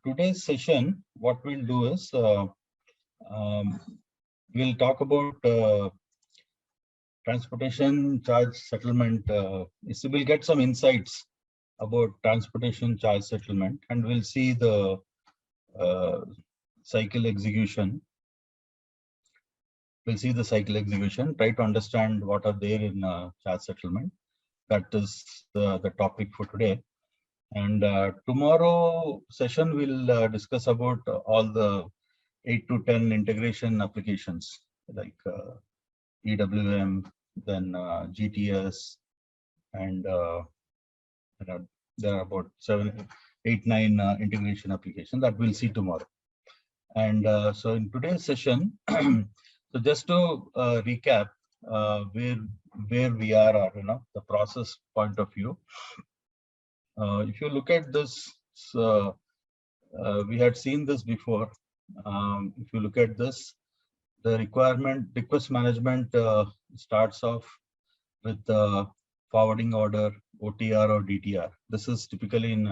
today's session, what we'll do is we'll talk about transportation charge settlement. So we'll get some insights about transportation charge settlement, and we'll see the cycle execution. We'll see the cycle execution, try to understand what are there in charge settlement. That is the topic for today. And tomorrow session we'll discuss about all the 8 to 10 integration applications like EWM, then GTS, and there are about 7, 8, 9 integration applications that we'll see tomorrow. And so in today's session, so just to recap where we are, or, the process point of view. If you look at this, we had seen this before. If you look at this, the request management starts off with the forwarding order, OTR or DTR. This is typically in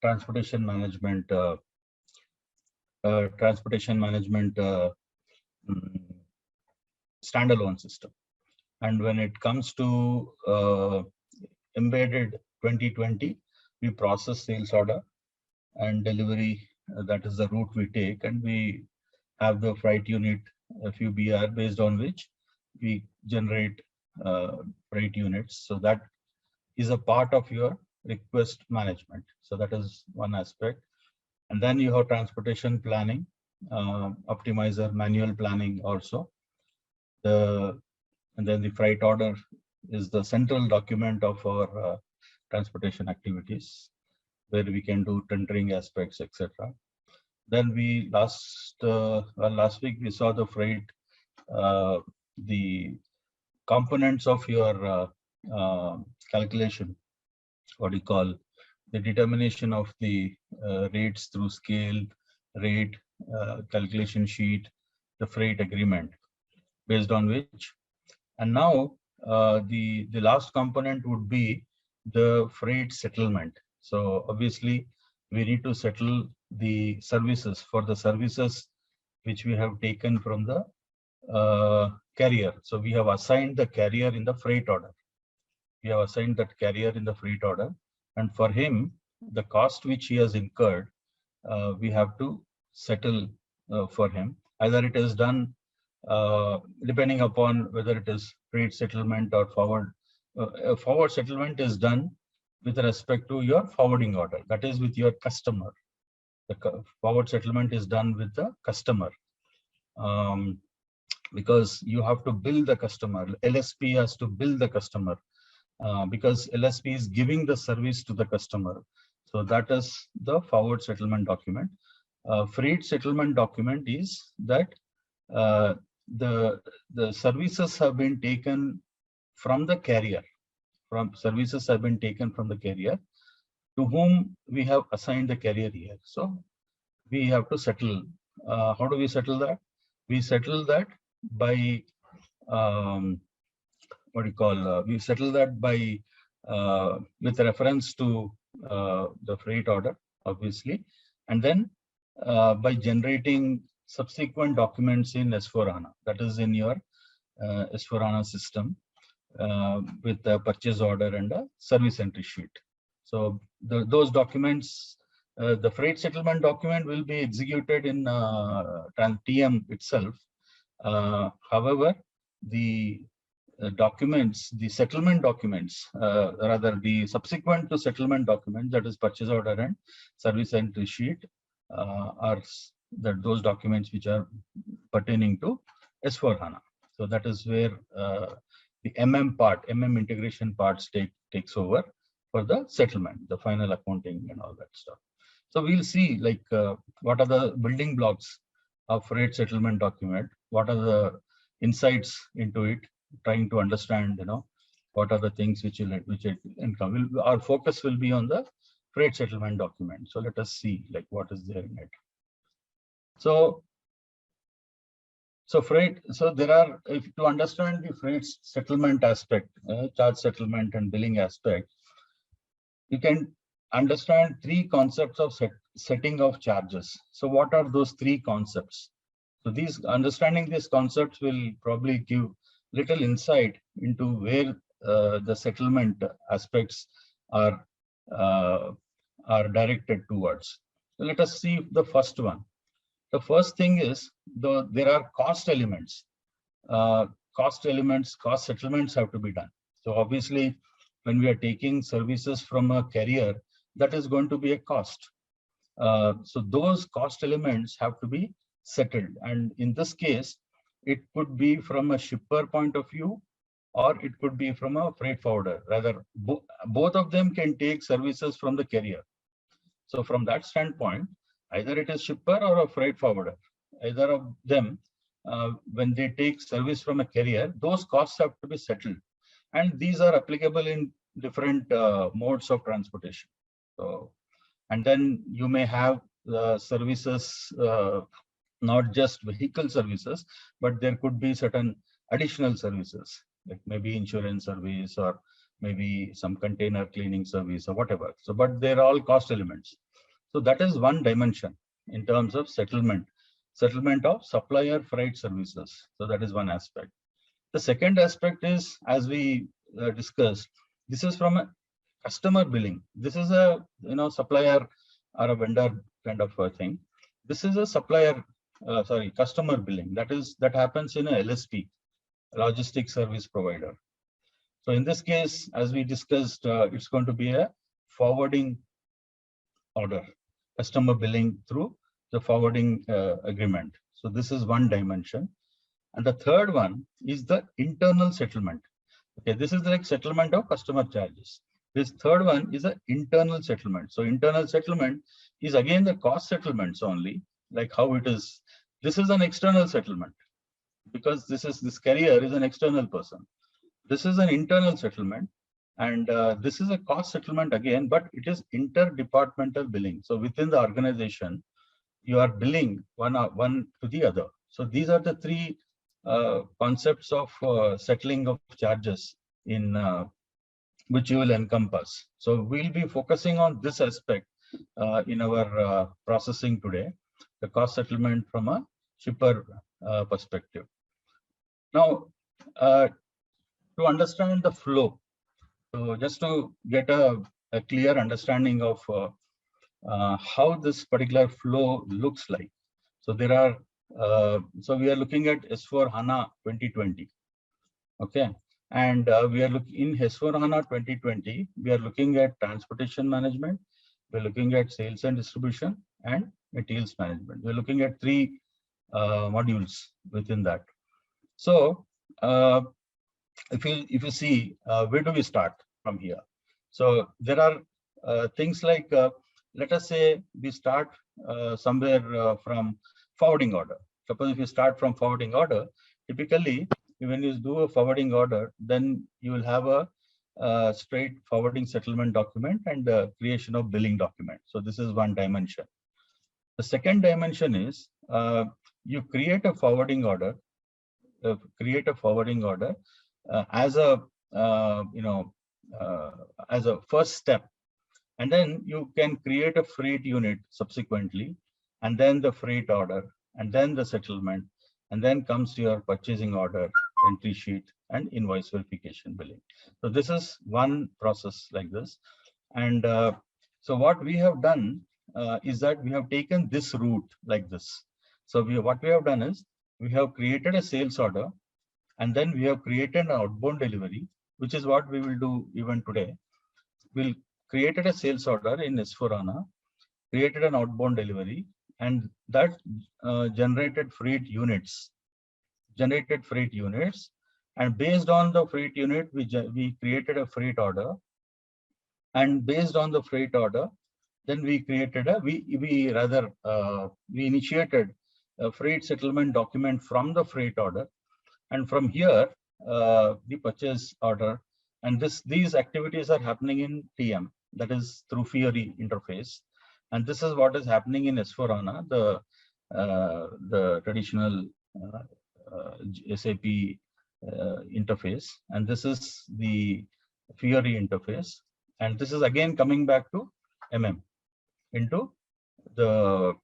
transportation management. Standalone system. And when it comes to embedded 2020, we process sales order and delivery. That is the route we take, and we have the freight unit, FUBR, based on which we generate freight units. So that is a part of your request management. So that is one aspect. And then you have transportation planning, optimizer, manual planning also. And then the freight order is the central document of our transportation activities, where we can do tendering aspects, etc. Then we last week we saw the freight, the components of your calculation. What do you call the determination of the rates through scale, rate, calculation sheet, the freight agreement, based on which. And now the last component would be the freight settlement. So obviously we need to settle the services for the services which we have taken from the carrier. So we have assigned the carrier in the freight order. We have assigned that carrier in the freight order, and for him, the cost which he has incurred, we have to settle for him. Either it is done depending upon whether it is freight settlement or forward. Forward settlement is done with respect to your forwarding order, that is with your customer. The forward settlement is done with the customer, because you have to bill the customer. LSP has to bill the customer, because LSP is giving the service to the customer. So that is the forward settlement document. Freight settlement document is that the services have been taken from the carrier. Services have been taken from the carrier to whom we have assigned the carrier here. So we have to settle. How do we settle that? We settle that by we settle that by with reference to the freight order, obviously, and then by generating subsequent documents in S4HANA. That is in your S4HANA system with the purchase order and a service entry sheet. So those documents, the freight settlement document will be executed in TM itself. However, the documents, the settlement documents, rather the subsequent to settlement document, that is purchase order and service entry sheet, are those documents which are pertaining to S4HANA. So that is where the MM integration parts takes over for the settlement, the final accounting and all that stuff. So we'll see like what are the building blocks of freight settlement document, what are the insights into it, trying to understand, what are the things which it income. Our focus will be on the freight settlement document. So let us see like what is there in it. So there are, if to understand the freight settlement aspect, charge settlement and billing aspect, you can understand three concepts of setting of charges. So what are those three concepts? So understanding these concepts will probably give little insight into where the settlement aspects are directed towards. So let us see the first one. The first thing is there are cost elements. Cost settlements have to be done. So obviously, when we are taking services from a carrier, that is going to be a cost. So those cost elements have to be settled. And in this case, it could be from a shipper point of view, or it could be from a freight forwarder. Rather, both of them can take services from the carrier. So from that standpoint, either it is shipper or a freight forwarder, either of them, when they take service from a carrier, those costs have to be settled. And these are applicable in different modes of transportation. So, and then you may have services, not just vehicle services, but there could be certain additional services, like maybe insurance service or maybe some container cleaning service or whatever. So, but they're all cost elements. So that is one dimension in terms of settlement of supplier freight services. So that is one aspect. The second aspect is, as we discussed, this is from a customer billing. This is a supplier or a vendor kind of a thing. This is a customer billing. That happens in a LSP, logistics service provider. So in this case, as we discussed, it's going to be a forwarding order, customer billing through the forwarding agreement. So this is one dimension. And the third one is the internal settlement. Okay, this is like settlement of customer charges. This third one is an internal settlement. So internal settlement is again the cost settlements only, like how it is. This is an external settlement because this carrier is an external person. This is an internal settlement, and this is a cost settlement again, but it is interdepartmental billing. So within the organization, you are billing one to the other. So these are the three concepts of settling of charges in which you will encompass. So we'll be focusing on this aspect in our processing today, the cost settlement from a shipper perspective. Now, to understand the flow, so just to get a clear understanding of how this particular flow looks like. So there are, so we are looking at S/4HANA 2020. Okay, and we are looking in S/4HANA 2020. We are looking at transportation management. We're looking at sales and distribution and materials management. We're looking at three modules within that. So if you see, where do we start from here? So there are things like, let us say we start somewhere from forwarding order. Suppose if you start from forwarding order, typically when you do a forwarding order, then you will have a straight forwarding settlement document and creation of billing document. So this is one dimension. The second dimension is you create a forwarding order. As a as a first step, and then you can create a freight unit subsequently, and then the freight order, and then the settlement, and then comes your purchasing order, entry sheet, and invoice verification billing. So this is one process like this. And so what we have done is that we have taken this route like this. So what we have done is we have created a sales order, and then we have created an outbound delivery, which is what we will do even today. We'll created a sales order in S/4HANA, created an outbound delivery, and that generated freight units. And based on the freight unit, we created a freight order. And based on the freight order, then we created we initiated a freight settlement document from the freight order. And from here, the purchase order, and these activities are happening in TM, that is through Fiori interface. And this is what is happening in S/4HANA, the traditional SAP interface. And this is the Fiori interface. And this is again coming back to mm into the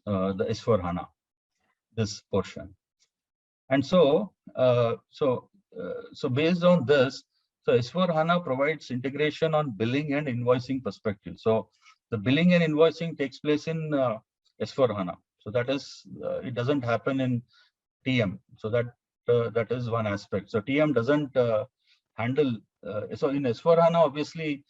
S4HANA, this portion. And so based on this, so S4HANA provides integration on billing and invoicing perspective. So the billing and invoicing takes place in S4HANA. So that is, it doesn't happen in TM. So that is one aspect. So TM doesn't handle. So in S4HANA, obviously,